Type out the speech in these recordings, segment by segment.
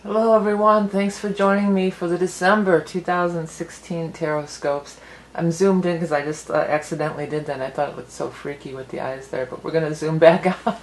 Hello everyone, thanks for joining me for the December 2016 Tarot Scopes. I'm zoomed in because I just accidentally did that. I thought it looked so freaky with the eyes there, but we're going to zoom back out.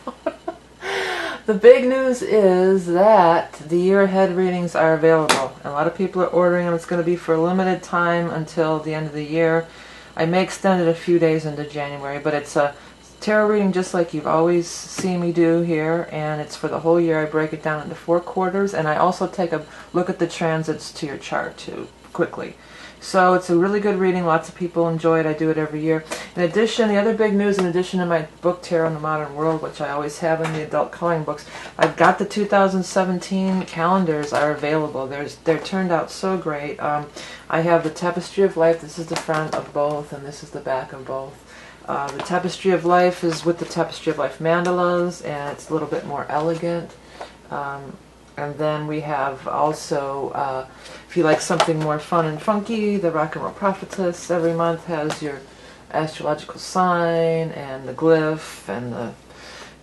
The big news is that the year ahead readings are available. A lot of people are ordering them. It's going to be for a limited time until the end of the year. I may extend it a few days into January, but it's a tarot reading just like you've always seen me do here, and it's for the whole year. I break it down into 4 quarters, and I also take a look at the transits to your chart too, quickly. So it's a really good reading. Lots of people enjoy it. I do it every year. In addition, the other big news, in addition to my book Tarot in the Modern World, which I always have in the adult coloring books, I've got the 2017 calendars are available. They're turned out so great. I have the Tapestry of Life. This is the front of both, and this is the back of both. The Tapestry of Life is with the Tapestry of Life mandalas, and it's a little bit more elegant. And then we have also, if you like something more fun and funky, the Rock and Roll Prophetess every month has your astrological sign and the glyph and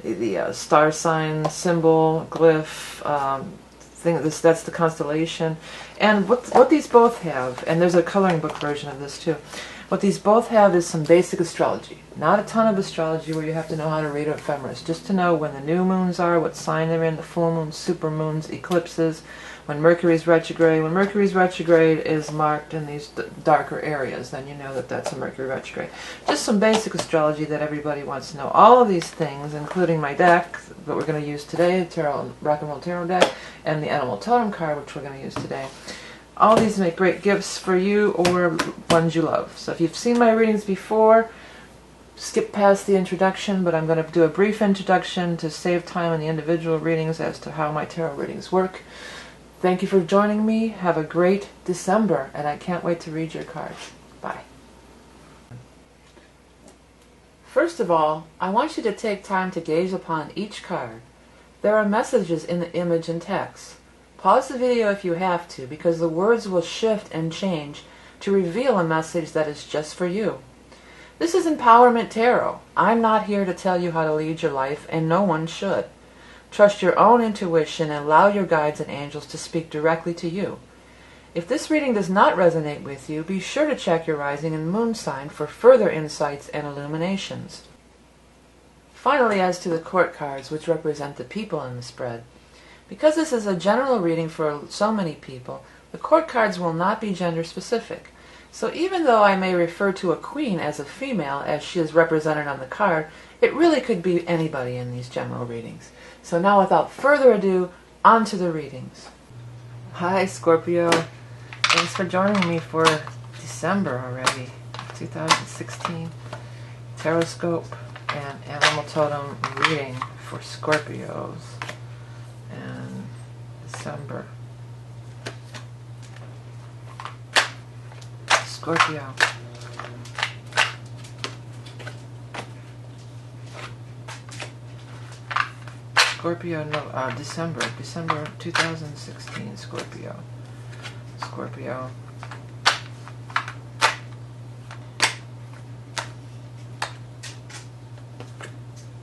the star sign symbol glyph thing. That's the constellation. And what these both have, and there's a coloring book version of this too. What these both have is some basic astrology. Not a ton of astrology where you have to know how to read ephemeris. Just to know when the new moons are, what sign they're in, the full moons, super moons, eclipses, when Mercury's retrograde. When Mercury's retrograde is marked in these darker areas, then you know that that's a Mercury retrograde. Just some basic astrology that everybody wants to know. All of these things, including my deck that we're going to use today, the Rock and Roll Tarot deck, and the Animal Totem card, which we're going to use today. All these make great gifts for you or ones you love. So if you've seen my readings before, skip past the introduction, but I'm going to do a brief introduction to save time in the individual readings as to how my tarot readings work. Thank you for joining me. Have a great December, and I can't wait to read your cards. Bye. First of all, I want you to take time to gaze upon each card. There are messages in the image and text. Pause the video if you have to, because the words will shift and change to reveal a message that is just for you. This is Empowerment Tarot. I'm not here to tell you how to lead your life, and no one should. Trust your own intuition and allow your guides and angels to speak directly to you. If this reading does not resonate with you, be sure to check your rising and moon sign for further insights and illuminations. Finally, as to the court cards, which represent the people in the spread. Because this is a general reading for so many people, the court cards will not be gender specific. So even though I may refer to a queen as a female, as she is represented on the card, it really could be anybody in these general readings. So now, without further ado, on to the readings. Hi Scorpio, thanks for joining me for December already, 2016 Taroscope and Animal Totem reading for Scorpios. And December. Scorpio. Scorpio, no, December 2016, Scorpio. Scorpio.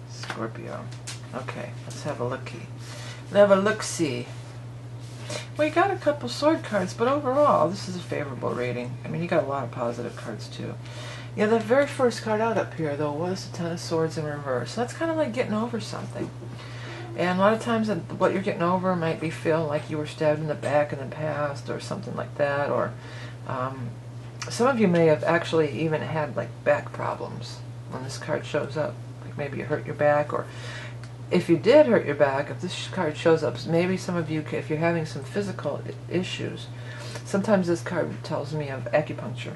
Scorpio. Okay, let's have a looky. Have a look-see. Well, you got a couple sword cards, but overall, this is a favorable reading. I mean, you got a lot of positive cards, too. Yeah, the very first card out up here, though, was the Ten of Swords in reverse. That's kind of like getting over something. And a lot of times, what you're getting over might be feel like you were stabbed in the back in the past, or something like that, or some of you may have actually even had, like, back problems when this card shows up. Like, maybe you hurt your back, or if you did hurt your back, if this card shows up, maybe some of you, if you're having some physical issues, sometimes this card tells me of acupuncture.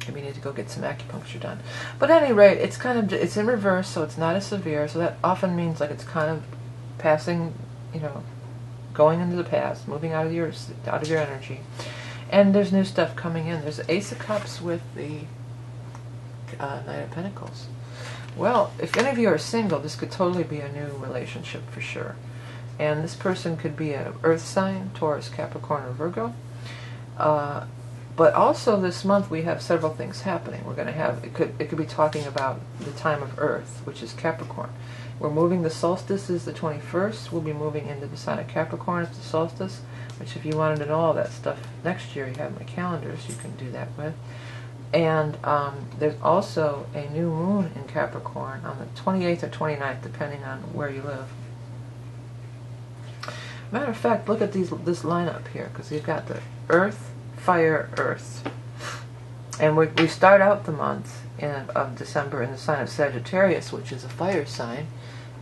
Maybe you need to go get some acupuncture done. But at any rate, it's in reverse, so it's not as severe, so that often means like it's kind of passing, you know, going into the past, moving out of your energy. And there's new stuff coming in. There's the Ace of Cups with the Knight of Pentacles. Well, if any of you are single, this could totally be a new relationship for sure. And this person could be an Earth sign, Taurus, Capricorn, or Virgo. But also this month we have several things happening. We're going to have, it could be talking about the time of Earth, which is Capricorn. We're moving, the solstice is the 21st. We'll be moving into the sign of Capricorn at the solstice, which if you wanted to know all that stuff next year, you have my calendars you can do that with. And there's also a new moon in Capricorn on the 28th or 29th, depending on where you live. Matter of fact, look at this lineup here, because you've got the Earth, Fire, Earth. And we start out the month of December in the sign of Sagittarius, which is a fire sign,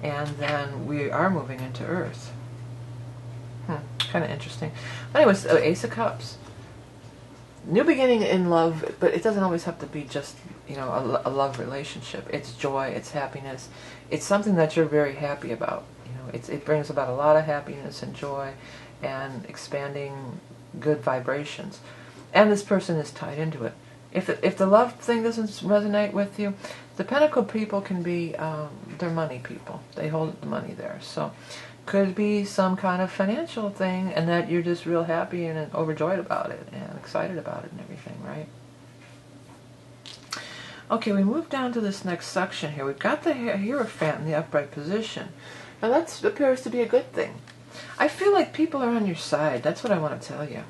and then we are moving into Earth. Kind of interesting. Anyways, Ace of Cups. New beginning in love, but it doesn't always have to be just, you know, a love relationship. It's joy, it's happiness. It's something that you're very happy about. You know, it brings about a lot of happiness and joy and expanding good vibrations. And this person is tied into it. If the love thing doesn't resonate with you, the Pentacle people can be, they're money people. They hold the money there. So could be some kind of financial thing, and that you're just real happy and overjoyed about it and excited about it and everything, right? Okay, we move down to this next section here. We've got the Hierophant in the upright position. Now that appears to be a good thing. I feel like people are on your side. That's what I want to tell you.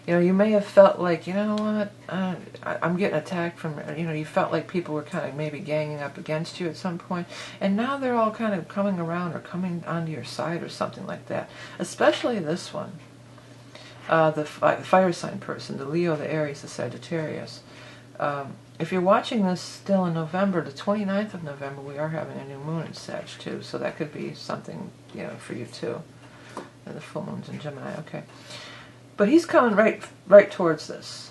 You know, you may have felt like, you know what, I'm getting attacked from, you know, you felt like people were kind of maybe ganging up against you at some point, and now they're all kind of coming around or coming onto your side or something like that. Especially this one, the fire sign person, the Leo, the Aries, the Sagittarius. If you're watching this still in November, the 29th of November, we are having a new moon in Sag too, so that could be something, you know, for you too. And the full moon's in Gemini, okay. But he's coming right towards this.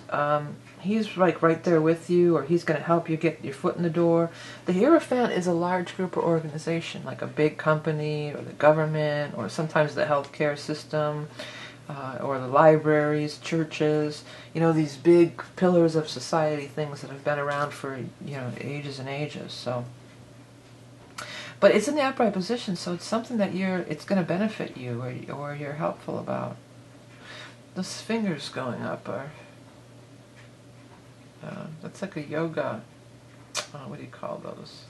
He's like right there with you, or he's going to help you get your foot in the door. The Hierophant is a large group or organization, like a big company, or the government, or sometimes the healthcare system, or the libraries, churches. You know, these big pillars of society, things that have been around for, you know, ages and ages. So, but it's in the upright position, so it's something that it's going to benefit you, or you're helpful about. Those fingers going up are, that's like a yoga, what do you call those?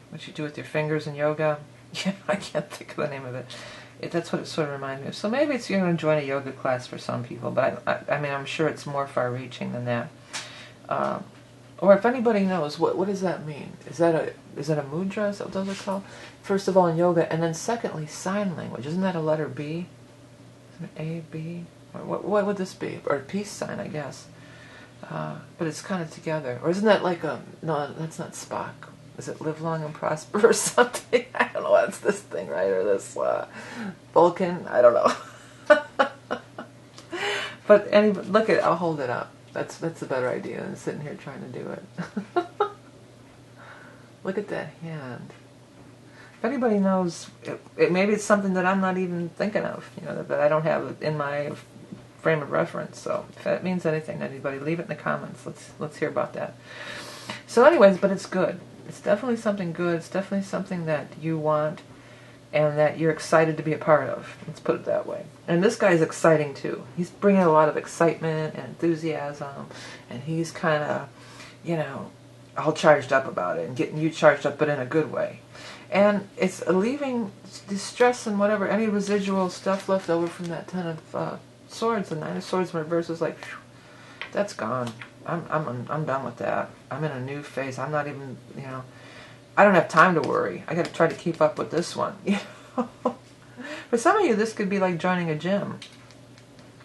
What you do with your fingers in yoga? Yeah, I can't think of the name of it. That's what it sort of reminds me of. So maybe you're going to join a yoga class for some people, but I mean, I'm sure it's more far-reaching than that. Or if anybody knows, what does that mean? Is that a mudra? Is that what those are called? First of all, in yoga, and then secondly, sign language. Isn't that a letter B? A, B, or what would this be? Or a peace sign, I guess. But it's kind of together. Or isn't that like no, that's not Spock. Is it live long and prosper or something? I don't know, that's this thing, right? Or this Vulcan? I don't know. But look at it, I'll hold it up. That's a better idea than sitting here trying to do it. Look at that hand. If anybody knows, maybe it's something that I'm not even thinking of, you know, that I don't have in my frame of reference. So if that means anything to anybody, leave it in the comments. Let's hear about that. So anyways, but it's good. It's definitely something good. It's definitely something that you want and that you're excited to be a part of. Let's put it that way. And this guy's exciting too. He's bringing a lot of excitement and enthusiasm, and he's kind of, you know, all charged up about it and getting you charged up, but in a good way. And it's leaving the stress and whatever, any residual stuff left over from that Ten of Swords, the Nine of Swords in reverse is like, phew, that's gone. I'm done with that. I'm in a new phase. I'm not even, you know, I don't have time to worry. I got to try to keep up with this one. You know? For some of you, this could be like joining a gym.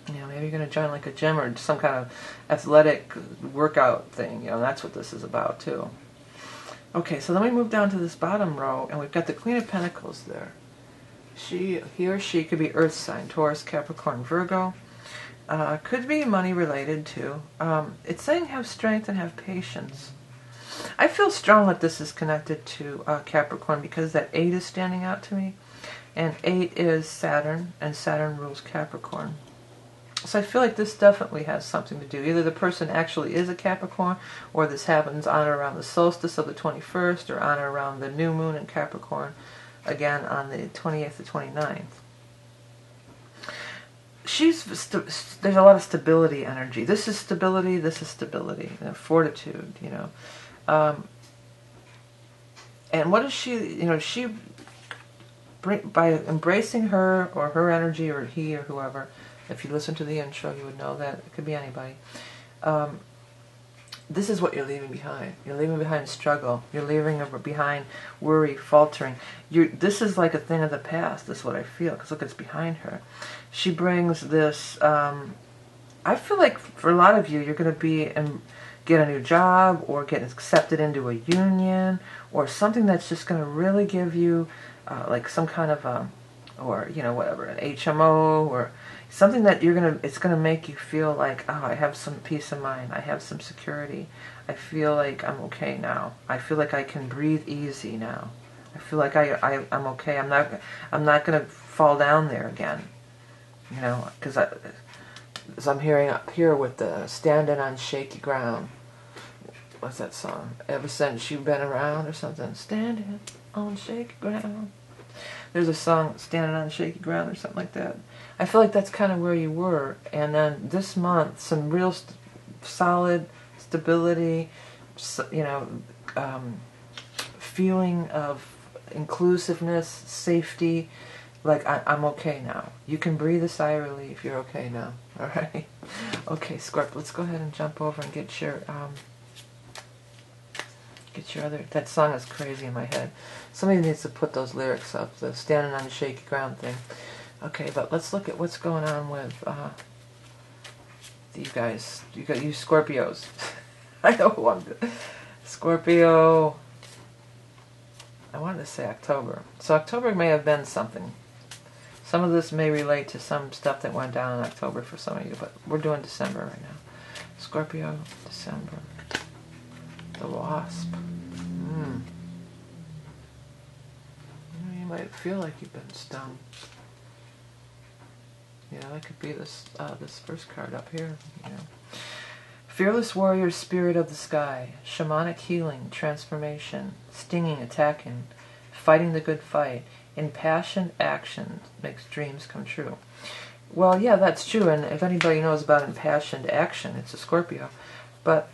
You know, maybe you're going to join like a gym or some kind of athletic workout thing. You know, that's what this is about too. Okay, so then we move down to this bottom row, and we've got the Queen of Pentacles there. He or she could be Earth sign, Taurus, Capricorn, Virgo. Could be money related too. It's saying have strength and have patience. I feel strong that this is connected to Capricorn because that 8 is standing out to me. And 8 is Saturn, and Saturn rules Capricorn. So I feel like this definitely has something to do. Either the person actually is a Capricorn, or this happens on or around the solstice of the 21st, or on or around the new moon in Capricorn, again on the 28th to 29th. there's a lot of stability energy. This is stability, fortitude, you know. And what is she, you know, by embracing her, or her energy, or he, or whoever, if you listen to the intro, you would know that it could be anybody. This is what you're leaving behind. You're leaving behind struggle. You're leaving behind worry, faltering. This is like a thing of the past. This is what I feel. Because look, it's behind her. She brings this. I feel like for a lot of you, you're going to be get a new job, or get accepted into a union, or something that's just going to really give you like some kind of or you know, whatever, an HMO, or something that it's gonna make you feel like, oh, I have some peace of mind, I have some security, I feel like I'm okay now, I feel like I can breathe easy now, I feel like I'm okay, I'm not gonna fall down there again, you know, because as I'm hearing up here with the standing on shaky ground. What's that song? Ever since you've been around, or something. Standing on shaky ground. There's a song, Standing on Shaky Ground, or something like that. I feel like that's kind of where you were. And then this month, some real solid stability, you know, feeling of inclusiveness, safety. Like, I'm okay now. You can breathe a sigh of relief. You're okay now. All right? Okay, Scorp, let's go ahead and jump over and get your other. That song is crazy in my head. Somebody needs to put those lyrics up, the standing on the shaky ground thing. Okay, but let's look at what's going on with you guys. You Scorpios. I know who I'm doing. Scorpio. I wanted to say October. So October may have been something. Some of this may relate to some stuff that went down in October for some of you, but we're doing December right now. Scorpio, December. The Wasp. You might feel like you've been stung. You know, that could be this first card up here. You know, fearless warrior, spirit of the sky, shamanic healing, transformation, stinging, attacking, fighting the good fight, impassioned action makes dreams come true. Well, yeah, that's true. And if anybody knows about impassioned action, it's a Scorpio. But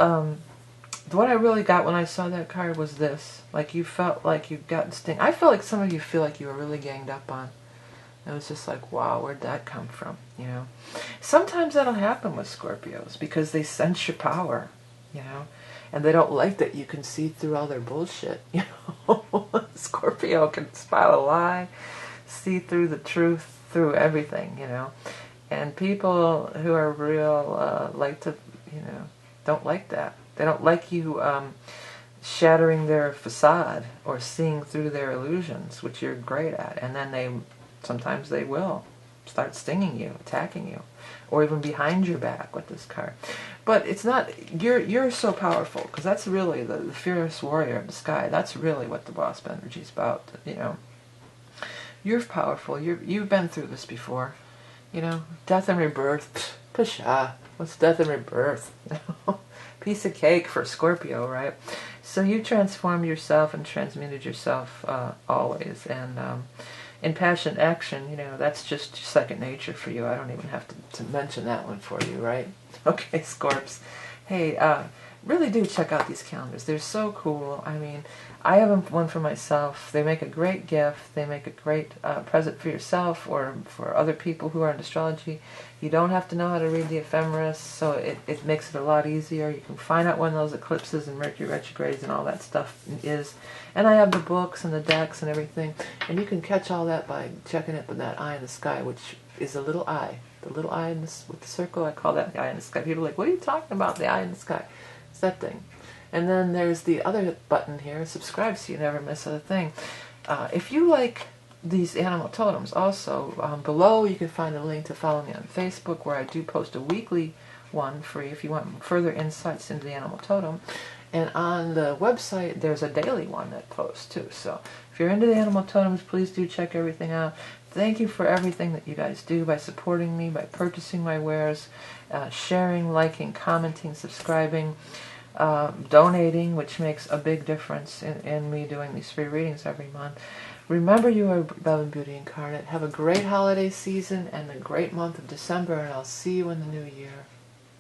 what I really got when I saw that card was this. Like, you felt like you got sting. I felt like some of you feel like you were really ganged up on. It was just like, wow, where'd that come from? You know, sometimes that'll happen with Scorpios because they sense your power, you know, and they don't like that you can see through all their bullshit. You know, Scorpio can spot a lie, see through the truth, through everything, you know, and people who are real like to, you know, don't like that. They don't like you shattering their facade or seeing through their illusions, which you're great at. And then sometimes they will start stinging you, attacking you, or even behind your back with this card. But it's not, you're so powerful, because that's really the fierce warrior of the sky. That's really what the Wasp energy is about, you know. You're powerful. You've been through this before. You know, death and rebirth. Pshaw. What's death and rebirth? Piece of cake for Scorpio, right? So you transformed yourself and transmuted yourself always. And impassioned action, you know, that's just second nature for you. I don't even have to mention that one for you, right? Okay, Scorps. Hey, really do check out these calendars. They're so cool. I mean, I have one for myself. They make a great gift. They make a great present for yourself or for other people who are in astrology. You don't have to know how to read the ephemeris, so it makes it a lot easier. You can find out when those eclipses and Mercury retrogrades and all that stuff is. And I have the books and the decks and everything. And you can catch all that by checking it with that eye in the sky, which is a little eye. The little eye in with the circle, I call that the eye in the sky. People are like, what are you talking about, the eye in the sky? It's that thing. And then there's the other button here, subscribe so you never miss a thing. If you like these animal totems, also below you can find a link to follow me on Facebook, where I do post a weekly one free if you want further insights into the animal totem. And on the website there's a daily one that posts too. So if you're into the animal totems, please do check everything out. Thank you for everything that you guys do by supporting me, by purchasing my wares, sharing, liking, commenting, subscribing, donating, which makes a big difference in me doing these free readings every month. Remember, you are Love and Beauty incarnate. Have a great holiday season and a great month of December, and I'll see you in the new year.